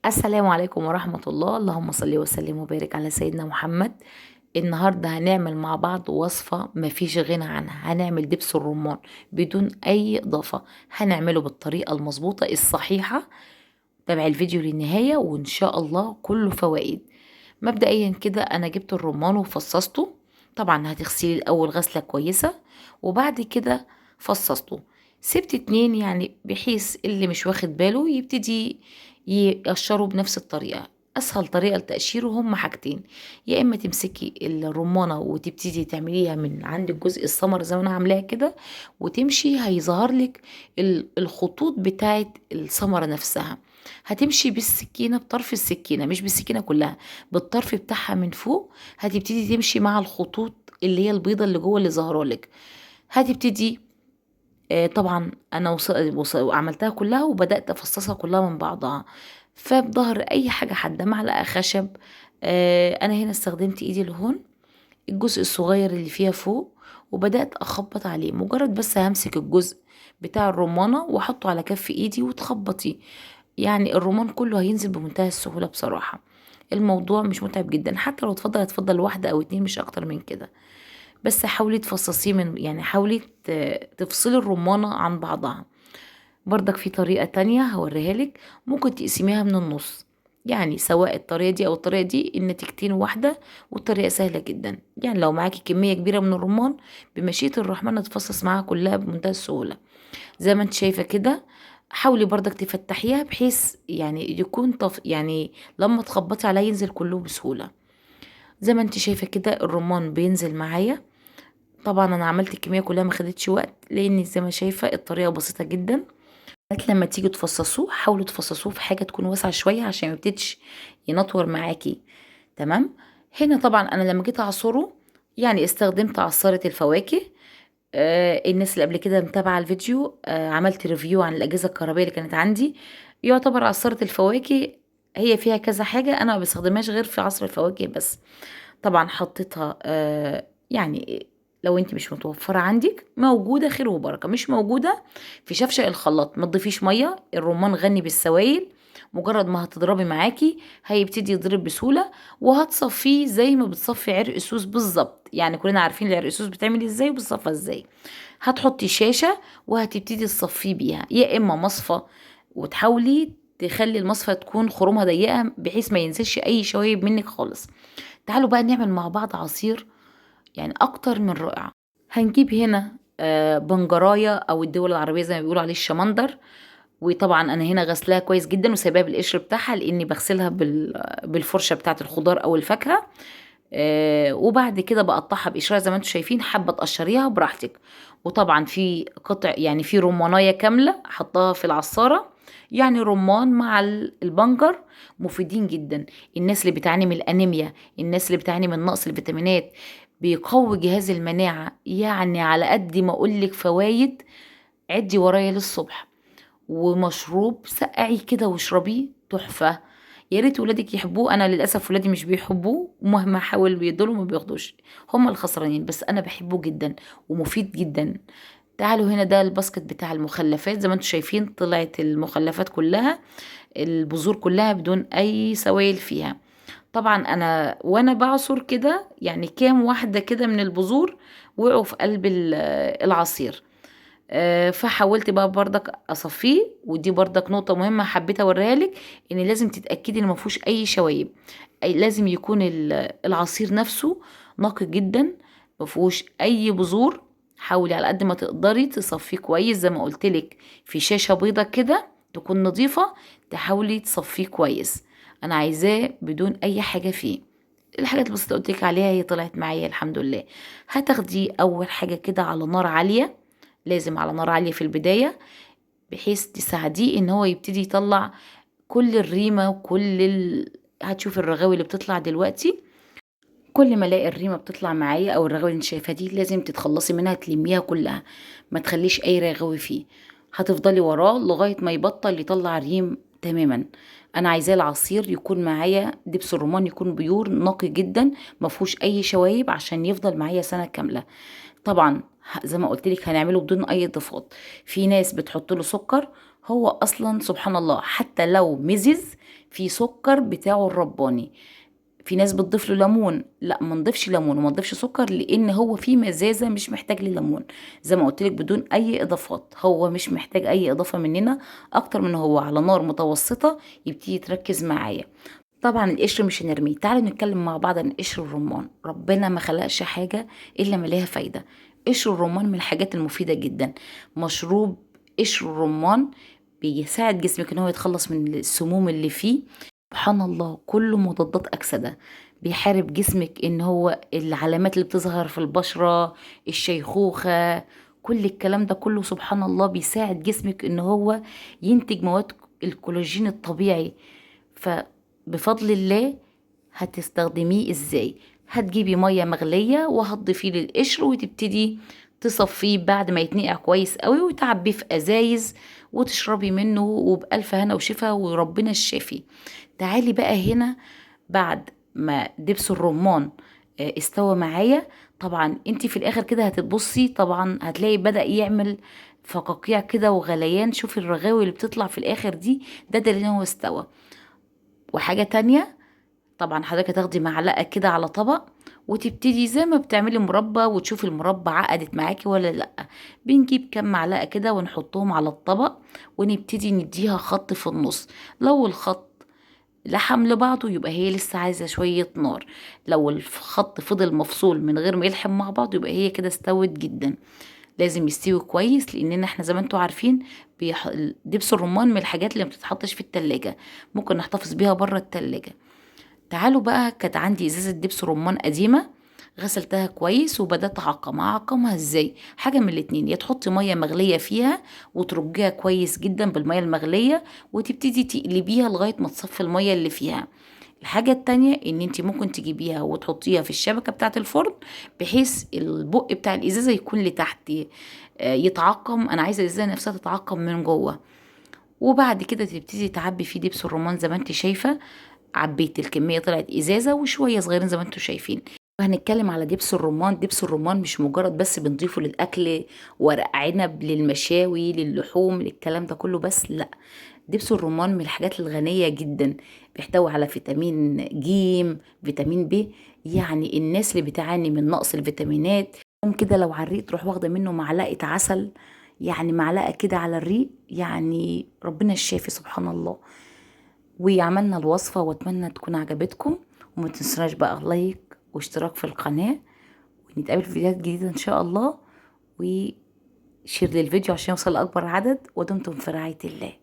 السلام عليكم ورحمة الله. اللهم صل وسلم وبارك على سيدنا محمد. النهاردة هنعمل مع بعض وصفة مفيش غنى عنها. هنعمل دبس الرمان بدون أي إضافة. هنعمله بالطريقة المظبوطة الصحيحة. تابع الفيديو للنهاية وإن شاء الله كله فوائد. مبدئيا كده أنا جبت الرمان وفصصته. طبعا هتغسلي الأول غسلة كويسة وبعد كده فصصته. سبت اتنين يعني بحيث اللي مش واخد باله يبتدي يقشروا بنفس الطريقة. أسهل طريقة لتقشيره هم حاجتين: يا إما تمسكي الرمانة وتبتدي تعمليها من عند الجزء السمر زي ما أنا عاملاها كده وتمشي هيظهر لك الخطوط بتاعت الثمرة نفسها. هتمشي بالسكينة بطرف السكينة مش بالسكينة كلها، بالطرف بتاعها من فوق. هتبتدي تمشي مع الخطوط اللي هي البيضة اللي جوه اللي ظاهرة لك. هتبتدي طبعا انا عملتها كلها وبدأت افصصها كلها من بعضها. فبظهر اي حاجة حادة معلقة خشب. انا هنا استخدمت ايدي الهون، الجزء الصغير اللي فيها فوق، وبدأت اخبط عليه. مجرد بس همسك الجزء بتاع الرمانة واحطه على كف ايدي وتخبطي، يعني الرمان كله هينزل بمنتهى السهولة. بصراحة الموضوع مش متعب جدا، حتى لو اتفضل واحدة او اتنين مش اكتر من كده. بس حاولي تفصصيه من، يعني حاولي تفصلي الرمانة عن بعضها. برضك في طريقة تانية هوريها لك، ممكن تقسميها من النص. يعني سواء الطريقة دي او الطريقة دي النتيجتين واحدة، والطريقة سهلة جدا. يعني لو معاكي كمية كبيرة من الرمان بمشيئة الرحمن هتفصص معاها كلها بمنتهى السهولة زي ما انت شايفة كده. حاولي برضك تفتحيها بحيث يعني يكون يعني لما تخبطي عليه ينزل كله بسهولة. زي ما انت شايفة كده الرمان بينزل معايا. طبعا انا عملت الكميه كلها ما خدتش وقت لان زي ما شايفه الطريقه بسيطه جدا. لغايه لما تيجي تفصصوه حاولوا تفصصوه في حاجه تكون واسعه شويه عشان ما يبتديش ينطور معاكي. تمام. هنا طبعا انا لما جيت اعصره يعني استخدمت عصاره الفواكه. الناس اللي قبل كده متابعه الفيديو عملت ريفيو عن الاجهزه الكهربائيه اللي كانت عندي. يعتبر عصاره الفواكه هي فيها كذا حاجه، انا ما بستخدمهاش غير في عصر الفواكه بس. طبعا حطيتها يعني لو انت مش متوفرة عندك موجودة خير وبركة، مش موجودة في شفشق الخلاط ما تضيفيش مية. الرمان غني بالسوائل، مجرد ما هتضربي معاكي هيبتدي يضرب بسهولة. وهتصفيه زي ما بتصفي عرق سوس بالظبط، يعني كلنا عارفين العرق سوس بتعمل ازاي وبتصفى ازاي. هتحطي شاشة وهتبتدي تصفيه بيها، يا اما مصفى وتحاولي تخلي المصفى تكون خرومها ضيقة بحيث ما ينزلش اي شوايب منك خالص. تعالوا بقى نعمل مع بعض عصير يعني اكتر من رائع. هنجيب هنا بنجرايه او الدول العربيه زي ما بيقولوا عليه الشمندر. وطبعا انا هنا غسلاها كويس جدا وسايباها بالقشر بتاعها لاني بغسلها بالفرشه بتاعه الخضار او الفاكهه. وبعد كده بقطعها بقشرها زي ما انتم شايفين، حابه تقشريها براحتك. وطبعا في قطع يعني في رمانية كامله حطها في العصاره. يعني رمان مع البنجر مفيدين جدا. الناس اللي بتعاني من الانيميا، الناس اللي بتعاني من نقص الفيتامينات، بيقوي جهاز المناعة. يعني على قد ما اقولك فوايد عدي ورايا للصبح. ومشروب سقعي كده واشربيه تحفة. يا ريت ولادك يحبوه، انا للاسف ولادي مش بيحبوه ومهما احاول بيدولهم ما بياخدوش. هم الخسرانين، بس انا بحبه جدا ومفيد جدا. تعالوا هنا ده الباسكت بتاع المخلفات. زي ما انتم شايفين طلعت المخلفات كلها، البذور كلها بدون اي سوائل فيها. طبعا انا وانا بعصر كده يعني كام واحدة كده من البذور وقعوا في قلب العصير. فحاولت بقى برضك اصفيه. ودي برضك نقطة مهمة حبيت اوريها لك، ان لازم تتأكدي ان ما فيهوش اي شوايب. اي لازم يكون العصير نفسه نقي جدا، ما فيهوش اي بذور. حاولي على قد ما تقدري تصفيه كويس زي ما قلت لك، في شاشة بيضة كده تكون نظيفة. تحاولي تصفيه كويس. انا عايزاه بدون اي حاجة فيه. الحاجات البسيطة قلت لك عليها هي طلعت معايا الحمد لله. هتاخدي اول حاجة كده على نار عالية، لازم على نار عالية في البداية بحيث تساعديه ان هو يبتدي يطلع كل الريمة هتشوف الرغاوي اللي بتطلع دلوقتي. كل ما الاقي الريمة بتطلع معايا او الرغاوي اللي انت شايفاها دي لازم تتخلصي منها تلميها كلها، ما تخليش اي رغاوي فيه. هتفضلي وراه لغاية ما يبطل يطلع ريم تماما. انا عايزاه العصير يكون معايا دبس الرمان يكون بيور نقي جدا، ما فيهوش اي شوايب عشان يفضل معايا سنة كاملة. طبعا زي ما قلت لك هنعمله بدون اي اضافات. في ناس بتحط له سكر، هو اصلا سبحان الله حتى لو مزز في سكر بتاعه الرباني. في ناس بتضيف له ليمون، لا ما نضيفش ليمون وما نضيفش سكر، لان هو فيه مزازه مش محتاج لليمون. زي ما قلت لك بدون اي اضافات، هو مش محتاج اي اضافه مننا اكتر من هو على نار متوسطه يبتدي يتركز معايا. طبعا القشر مش هنرميه. تعالوا نتكلم مع بعض عن قشر الرمان. ربنا ما خلقش حاجه الا ما ليها فايده. قشر الرمان من الحاجات المفيده جدا. مشروب قشر الرمان بيساعد جسمك ان هو يتخلص من السموم اللي فيه. سبحان الله كله مضادات أكسدة. بيحارب جسمك ان هو العلامات اللي بتظهر في البشرة، الشيخوخة، كل الكلام ده كله سبحان الله بيساعد جسمك ان هو ينتج مواد الكولاجين الطبيعي. فبفضل الله هتستخدميه ازاي؟ هتجيبي مية مغلية وهتضيفيه للقشر وتبتدي تصفيه بعد ما يتنقع كويس قوي وتعبيه في ازايز وتشربي منه وبألف هنا وشفا وربنا الشافي. تعالي بقى هنا بعد ما دبس الرمان استوى معايا. طبعا انت في الاخر كده هتبصي طبعا هتلاقي بدأ يعمل فقاقيع كده وغليان. شوفي الرغاوي اللي بتطلع في الاخر دي، ده دليل ان هو استوى. وحاجة تانية، طبعا حضرتك هتاخدي معلقة كده على طبق وتبتدي زي ما بتعملي مربى وتشوفي المربى عقدت معاكي ولا لأ. بنجيب كام معلقة كده ونحطهم على الطبق ونبتدي نديها خط في النص. لو الخط لحم لبعضه يبقى هي لسه عايزة شوية نار. لو الخط فضل مفصول من غير ما يلحم مع بعض يبقى هي كده استوت جدا. لازم يستوي كويس لاننا احنا زي ما انتوا عارفين دبس الرمان من الحاجات اللي ما بتتحطش في التلاجة، ممكن نحتفظ بيها بره التلاجة. تعالوا بقى، كانت عندي ازازة دبس رمان قديمة غسلتها كويس وبدأت اعقمها ازاي؟ حاجة من الاتنين، يا تحطي مية مغلية فيها وترجيها كويس جدا بالمية المغلية وتبتدي تقلبيها لغاية ما تصفي المية اللي فيها. الحاجة التانية ان انت ممكن تجيبيها وتحطيها في الشبكة بتاعة الفرن بحيث البق بتاع الازازة يكون لتحت يتعقم. انا عايزة الازازة نفسها تتعقم من جوه. وبعد كده تبتدي تعبي فيه دبس الرمان زي ما انت شايفة. عبيت الكمية طلعت ازازة وشوية صغيرين زي ما انتم شايفين. وهنتكلم على دبس الرمان. دبس الرمان مش مجرد بس بنضيفه للاكل، ورق عنب للمشاوي للحوم للكلام ده كله بس، لا. دبس الرمان من الحاجات الغنية جدا. بيحتوي على فيتامين ج، فيتامين ب. يعني الناس اللي بتعاني من نقص الفيتامينات كده لو على الريق تروح واخدة منه معلقة عسل، يعني معلقة كده على الريق، يعني ربنا الشافي سبحان الله. وعملنا الوصفة واتمنى تكون عجبتكم. وما تنسوناش بقى لايك واشتراك في القناة، ونتقابل في فيديوهات جديدة ان شاء الله. وشير للفيديو عشان يوصل لأكبر عدد. ودمتم في رعاية الله.